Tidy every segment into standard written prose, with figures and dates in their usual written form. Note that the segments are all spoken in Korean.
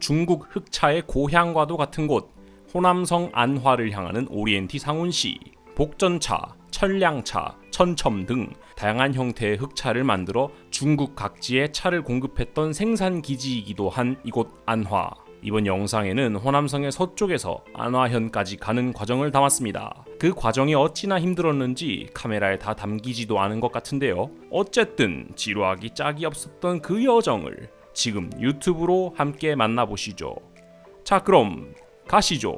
중국 흑차의 고향과도 같은 곳 호남성 안화를 향하는 오리엔티 상온시. 복전차, 천량차, 천첨 등 다양한 형태의 흑차를 만들어 중국 각지에 차를 공급했던 생산기지이기도 한 이곳 안화. 이번 영상에는 호남성의 서쪽에서 안화현까지 가는 과정을 담았습니다. 그 과정이 어찌나 힘들었는지 카메라에 다 담기지도 않은 것 같은데요. 어쨌든 지루하기 짝이 없었던 그 여정을 지금 유튜브로 함께 만나보시죠. 자, 그럼 가시죠.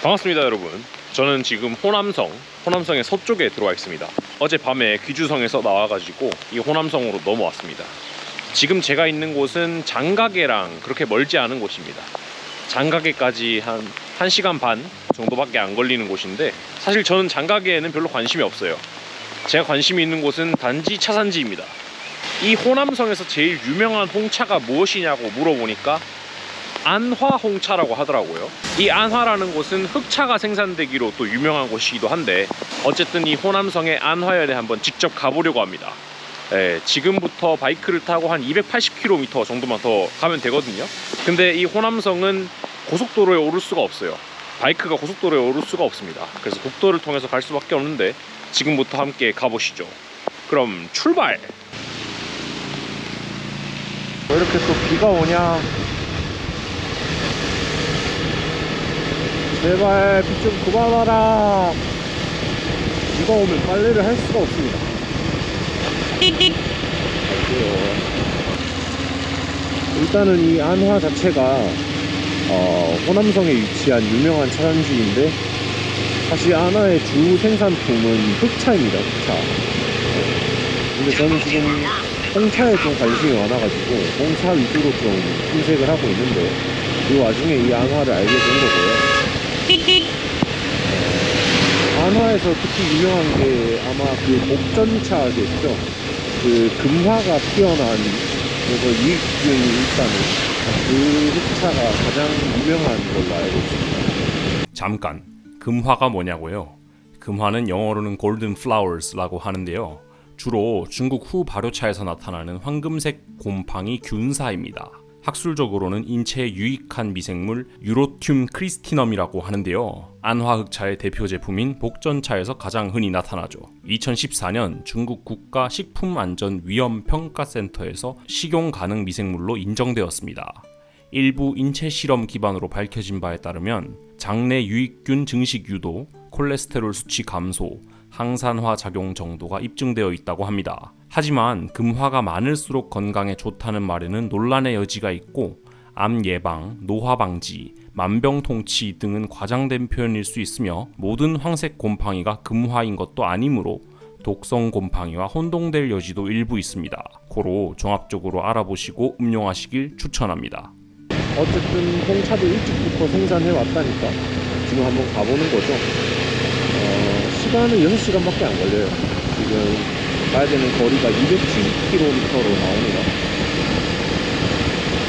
반갑습니다, 여러분. 저는 지금 호남성의 서쪽에 들어와 있습니다. 어젯밤에 귀주성에서 나와가지고 이 호남성으로 넘어왔습니다. 지금 제가 있는 곳은 장가게랑 그렇게 멀지 않은 곳입니다. 장가게까지 한 1시간 반 정도밖에 안 걸리는 곳인데, 사실 저는 장가게에는 별로 관심이 없어요. 제가 관심이 있는 곳은 단지 차산지입니다. 이 호남성에서 제일 유명한 홍차가 무엇이냐고 물어보니까 안화 홍차라고 하더라고요. 이 안화라는 곳은 흑차가 생산되기로 또 유명한 곳이기도 한데, 어쨌든 이 호남성의 안화현에 한번 직접 가보려고 합니다. 지금부터 바이크를 타고 한 280km 정도만 더 가면 되거든요. 근데 이 호남성은 고속도로에 오를 수가 없어요. 바이크가 고속도로에 오를 수가 없습니다. 그래서 국도를 통해서 갈 수밖에 없는데, 지금부터 함께 가보시죠. 그럼 출발! 왜 이렇게 또 비가 오냐? 제발 비 좀 그만 와라. 비가 오면 빨래를 할 수가 없습니다. 일단은 이 안화 자체가 호남성에 위치한 유명한 차산지인데, 사실 안화의 주 생산품은 흑차입니다. 흑차. 근데 저는 지금 홍차에 좀 관심이 많아가지고 홍차 위주로 좀 탐색을 하고 있는데, 그 와중에 이 안화를 알게 된 거고요. 안화에서 특히 유명한 게 아마 그 복전차겠죠. 그 금화가 피어난, 그래서 유익균이 있다는 그 흑차가 가장 유명한 걸로 알고 있습니다. 잠깐, 금화가 뭐냐고요? 금화는 영어로는 골든 플라워스라고 하는데요. 주로 중국 후 발효차에서 나타나는 황금색 곰팡이 균사입니다. 학술적으로는 인체에 유익한 미생물 유로튬 크리스티넘이라고 하는데요. 안화 흑차의 대표 제품인 복전차에서 가장 흔히 나타나죠. 2014년 중국 국가 식품안전위험평가센터에서 식용 가능 미생물로 인정되었습니다. 일부 인체 실험 기반으로 밝혀진 바에 따르면 장내 유익균 증식 유도, 콜레스테롤 수치 감소, 항산화 작용 정도가 입증되어 있다고 합니다. 하지만 금화가 많을수록 건강에 좋다는 말에는 논란의 여지가 있고, 암 예방, 노화 방지, 만병통치 등은 과장된 표현일 수 있으며, 모든 황색 곰팡이가 금화인 것도 아니므로 독성 곰팡이와 혼동될 여지도 일부 있습니다. 고로 종합적으로 알아보시고 음용하시길 추천합니다. 어쨌든 홍차도 일찍부터 생산해 왔다니까 지금 한번 가보는 거죠. 시간은 6시간밖에 안 걸려요. 지금 가야 되는 거리가 210km로 나옵니다.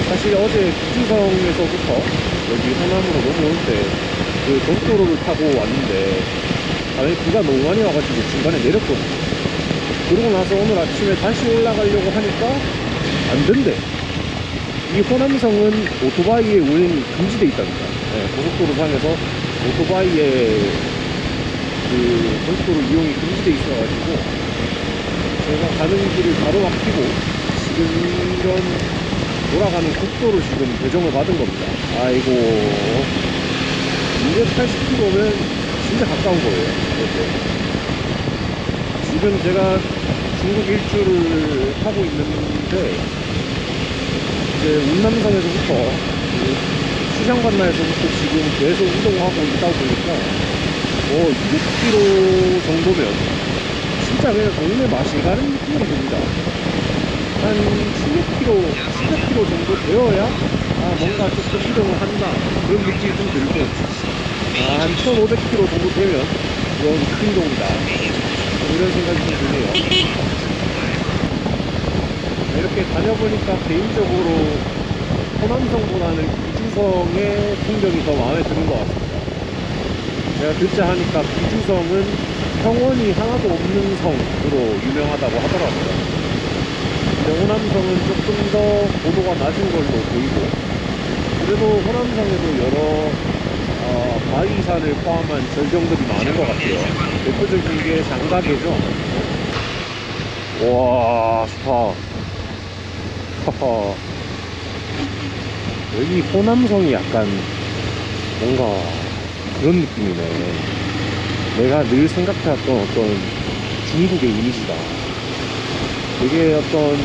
사실 어제 귀주성에서부터 여기 호남으로 넘어올 때 그 고속도로를 타고 왔는데, 비가 너무 많이 와가지고 중간에 내렸거든요. 그러고 나서 오늘 아침에 다시 올라가려고 하니까 안 된대. 이 호남성은 오토바이의 운행이 금지되어 있답니다. 고속도로 상에서 오토바이의 그 고속도로 이용이 금지되어 있어가지고 제가 가는 길을 가로막히고 지금 이런 돌아가는 국도로 지금 배정을 받은 겁니다. 아이고, 280km면 진짜 가까운 거예요. 이렇게. 지금 제가 중국 일주를 하고 있는데, 이제 운남성에서부터 시장 건너에서부터 지금 계속 이동하고 있다 보니까 200km 정도면 진짜 그냥 동네 마실 가는 느낌이 듭니다. 한 700km 정도 되어야 뭔가 조금 이동을 한다, 그런 느낌이 좀 들고, 한 1500km 정도 되면 이건 큰 이동이다, 이런 생각이 좀 드네요. 이렇게 다녀보니까 개인적으로 호남성보다는 귀주성의 풍경이 더 마음에 드는 것 같습니다. 제가 듣자 하니까 귀주성은 평원이 하나도 없는 성으로 유명하다고 하더라고요. 근데 호남성은 조금 더 고도가 낮은 걸로 보이고, 그래도 호남성에도 여러 바위산을 포함한 절경들이 많은 것 같아요. 대표적인 게 장가계죠. 와, 좋다. 하하. 여기 호남성이 약간 뭔가 그런 느낌이네. 내가 늘 생각해왔던 어떤 중국의 이미지다. 되게 어떤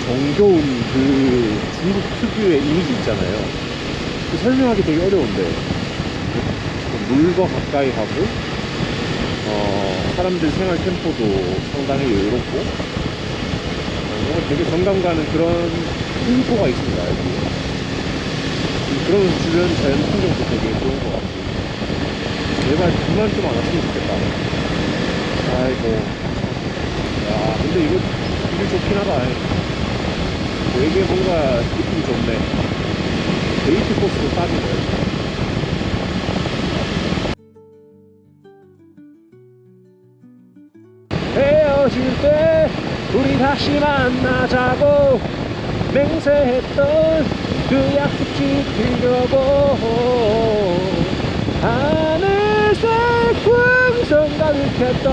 정겨운 그 중국 특유의 이미지 있잖아요. 그 설명하기 되게 어려운데, 물과 가까이 하고 사람들 생활 템포도 상당히 여유롭고, 뭔가 되게 정감 가는 그런 풍토가 있습니다. 여기 그런 주변 자연 풍경도 되게 좋은 것 같고, 제발 비만 좀 안 왔으면 좋겠다. 아이고. 야, 근데 이거 되게 좋긴 하다. 되게 뭔가 느낌이 좋네. 데이트 코스도 딱이네. 헤어질 때 우리 다시 만나자고 맹세했던 그 약속 지키려고 하늘색 풍선 가득했던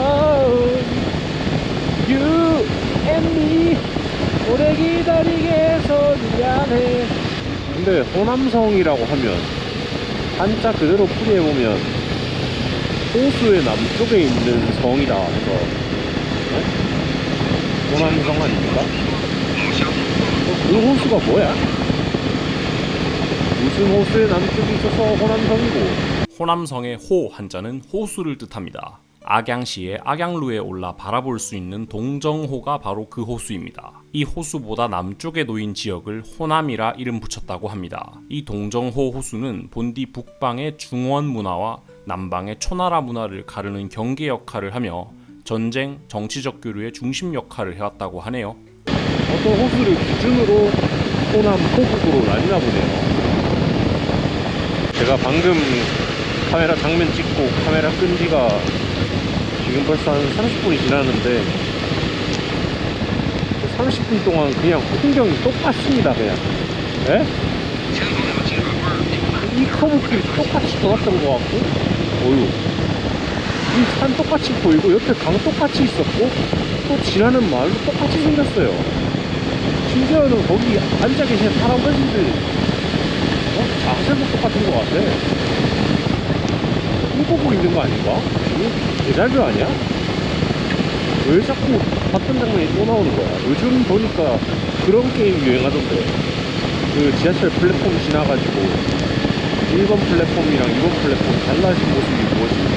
You and me 오래 기다리게 해서 미안해. 근데 호남성이라고 하면 한자 그대로 풀이해보면 호수의 남쪽에 있는 성이다 해서 호남성 아닙니까? 그 호수가 뭐야? 무슨 호수의 남쪽이 있어서 호남성이고? 호남성의 호 한자는 호수를 뜻합니다. 악양시의 악양루에 올라 바라볼 수 있는 동정호가 바로 그 호수입니다. 이 호수보다 남쪽에 놓인 지역을 호남이라 이름 붙였다고 합니다. 이 동정호 호수는 본디 북방의 중원 문화와 남방의 초나라 문화를 가르는 경계 역할을 하며 전쟁, 정치적 교류의 중심 역할을 해왔다고 하네요. 어떤 호수를 기준으로 호남, 호북으로 나뉘나 보네요. 제가 방금 카메라 장면 찍고 카메라 끈 지가 지금 벌써 한 30분이 지났는데 30분 동안 그냥 풍경이 똑같습니다. 그냥 이 커브길이 똑같이 돌았던 것 같고, 어휴, 이 산 똑같이 보이고 옆에 강 똑같이 있었고 또 지나는 마을도 똑같이 생겼어요. 심지어는 거기 앉아 계신 할아버지들 자세도 똑같은 것 같아. 꿈꾸고 있는 거 아닌가? 이거 대자뷰 아니야? 왜 자꾸 봤던 장면이 또 나오는 거야? 요즘 보니까 그런 게임 유행하던데, 그 지하철 플랫폼 지나가지고 1번 플랫폼이랑 2번 플랫폼 달라진 모습이 무엇인지,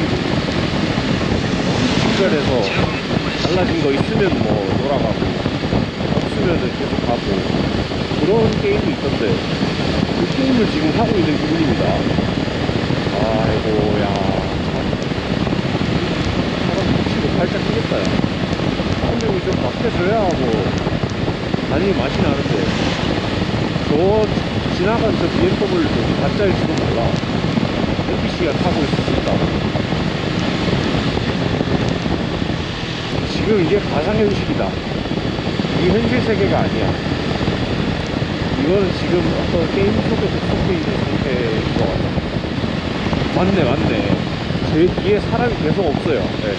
식별해서 달라진 거 있으면 뭐 돌아가고 없으면은 계속 가고, 그런 게임이 있던데 그 게임을 지금 하고 있는 기분입니다. 아이고, 야, 사람 미치고 팔짝 뛰겠다. 야, 한 명이 좀 바뀌어줘야 뭐 다니 맛이 나는데, 저 지나간 저 BMW도 가짜일지도 몰라. NPC가 타고 있을 수 있다. 지금 이게 가상현실이다. 이게 현실 세계가 아니야. 이거는 지금 어떤 게임 속에서 속해 있는 상태인 것 같아. 맞네. 제 뒤에 사람이 계속 없어요. 네.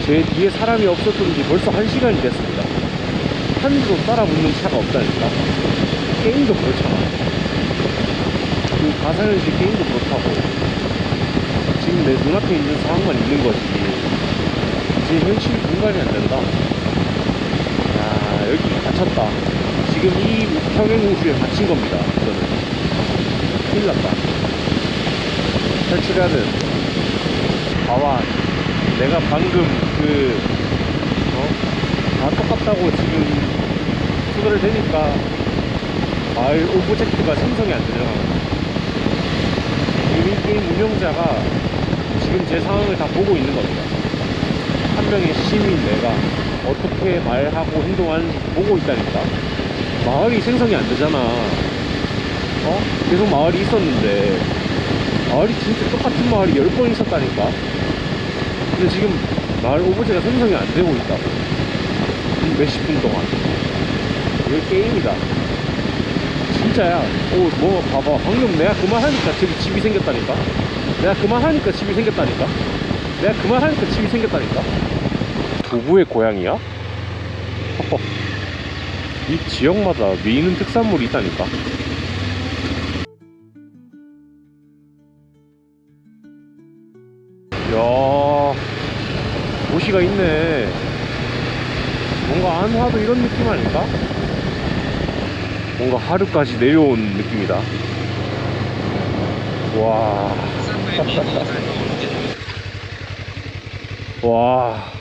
제 뒤에 사람이 없었던 지 벌써 1시간이 됐습니다. 한도 따라 붙는 차가 없다니까. 게임도 그렇잖아. 그 가상현실 게임도 그렇다고. 지금 내 눈앞에 있는 상황만 있는 거지. 이제 현실 공간이 안 된다. 야, 여기 갇혔다. 지금 이 평행우주에 갇힌 겁니다. 저는 큰일 났다. 탈출해야 되는데. 봐봐, 내가 방금 다 똑같다고 지금 수거를 되니까 마을 오브젝트가 생성이 안 되잖아. 지금 이 게임 운영자가 지금 제 상황을 다 보고 있는 겁니다. 한 명의 시민 내가 어떻게 말하고 행동하는지 보고 있다니까. 마을이 생성이 안 되잖아. 계속 마을이 있었는데, 마을이 진짜 똑같은 마을이 10번 있었다니까. 근데 지금 마을 오브제가 생성이 안 되고 있다고. 몇십 분 동안. 이게 게임이다. 진짜야. 뭐 봐봐. 방금 내가 그만하니까 저기 집이 생겼다니까. 내가 그만하니까 집이 생겼다니까. 내가 그만하니까 집이 생겼다니까. 두부의 고향이야? 이 지역마다 미는 특산물이 있다니까. 이야, 도시가 있네. 뭔가 안화도 이런 느낌 아닐까? 뭔가 하루까지 내려온 느낌이다. 와. 와.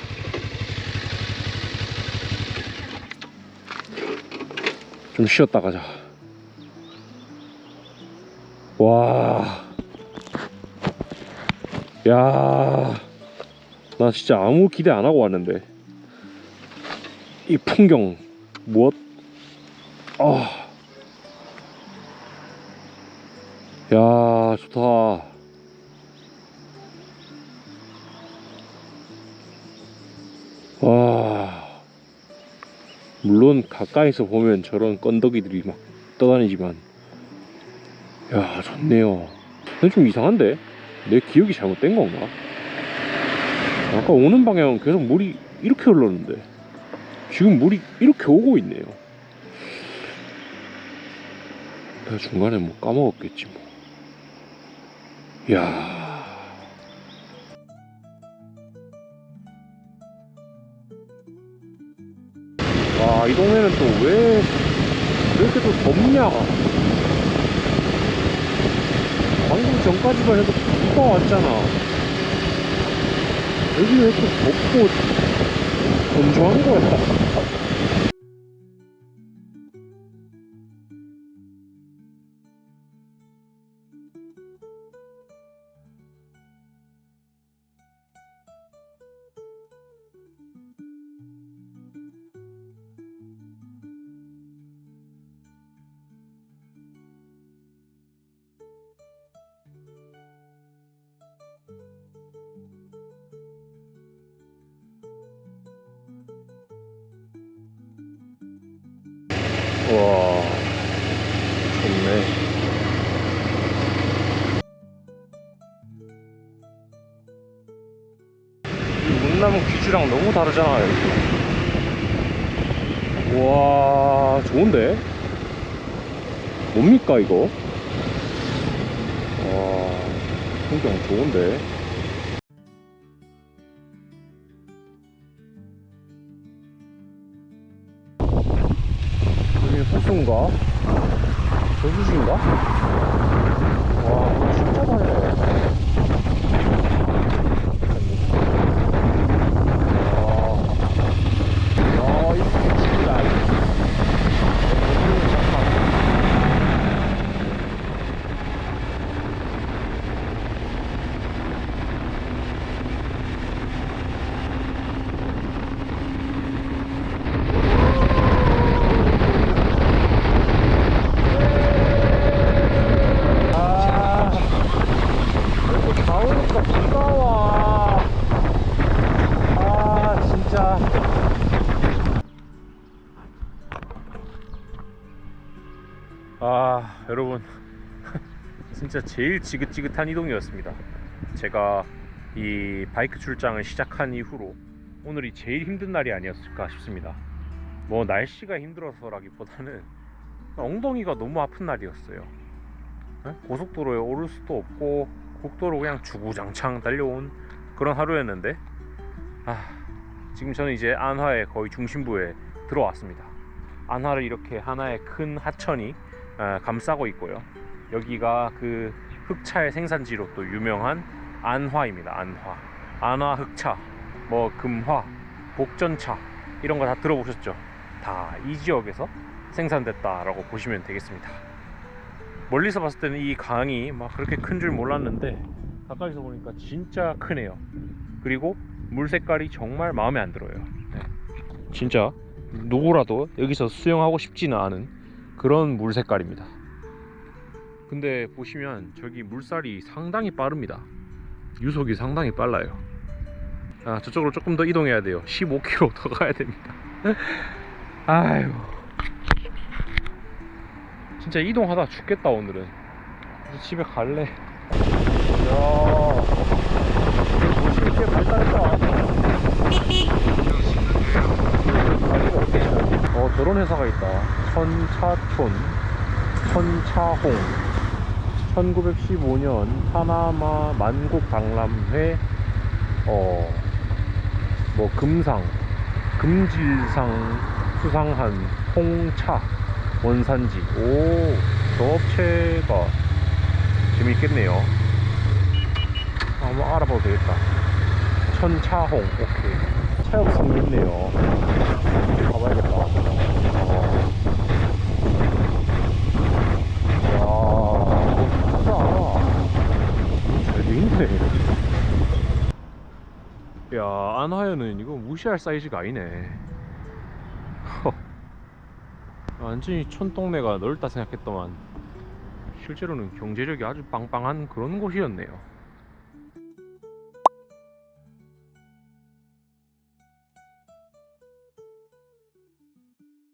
좀 쉬었다 가자. 와. 야. 나 진짜 아무 기대 안 하고 왔는데. 이 풍경, 무엇? 야, 좋다. 와. 물론 가까이서 보면 저런 건더기들이 막 떠다니지만, 야, 좋네요. 근데 좀 이상한데? 내 기억이 잘못된 건가? 아까 오는 방향은 계속 물이 이렇게 흘렀는데 지금 물이 이렇게 오고 있네요. 내가 중간에 뭐 까먹었겠지 뭐. 이야. 와, 이 동네는 또 왜 이렇게 또 덥냐. 방금 전까지만 해도 비가 왔잖아. 여기 왜 이렇게 덥고 건조한 거야? 와, 좋네. 이 문나무 귀주랑 너무 다르잖아, 여기. 와, 좋은데? 뭡니까, 이거? 와, 풍경 좋은데? 여기 호수인가? 저수지인가? 와, 이거 진짜 밝네. 와, 이렇게 진짜 여러분 진짜 제일 지긋지긋한 이동이었습니다. 제가 이 바이크 출장을 시작한 이후로 오늘이 제일 힘든 날이 아니었을까 싶습니다. 뭐 날씨가 힘들어서라기보다는 엉덩이가 너무 아픈 날이었어요. 고속도로에 오를 수도 없고 국도로 그냥 주구장창 달려온 그런 하루였는데, 지금 저는 이제 안화의 거의 중심부에 들어왔습니다. 안화를 이렇게 하나의 큰 하천이 감싸고 있고요. 여기가 그 흑차의 생산지로 또 유명한 안화입니다. 안화 흑차, 뭐 금화, 복전차 이런 거 다 들어보셨죠? 다 이 지역에서 생산됐다라고 보시면 되겠습니다. 멀리서 봤을 때는 이 강이 막 그렇게 큰 줄 몰랐는데 가까이서 보니까 진짜 크네요. 그리고 물 색깔이 정말 마음에 안 들어요. 진짜 누구라도 여기서 수영하고 싶지는 않은 그런 물 색깔입니다. 근데 보시면 저기 물살이 상당히 빠릅니다. 유속이 상당히 빨라요. 저쪽으로 조금 더 이동해야 돼요. 15km 더 가야 됩니다. 아유, 진짜 이동하다 죽겠다 오늘은. 이제 집에 갈래. 이야, 도시 꽤 발달했다. 저런 회사가 있다. 천차촌, 천차홍. 1915년 파나마 만국 박람회 뭐 금상, 금질상 수상한 홍차 원산지. 오, 저 업체가 재밌겠네요. 한번 알아봐도 되겠다. 천차홍. 오케이. 차역성이 있네요. 가봐야겠다. 잘 있네. 야, 안하연은 이거 무시할 사이즈가 아니네. 완전히 촌동네가 넓다 생각했더만 실제로는 경제력이 아주 빵빵한 그런 곳이었네요.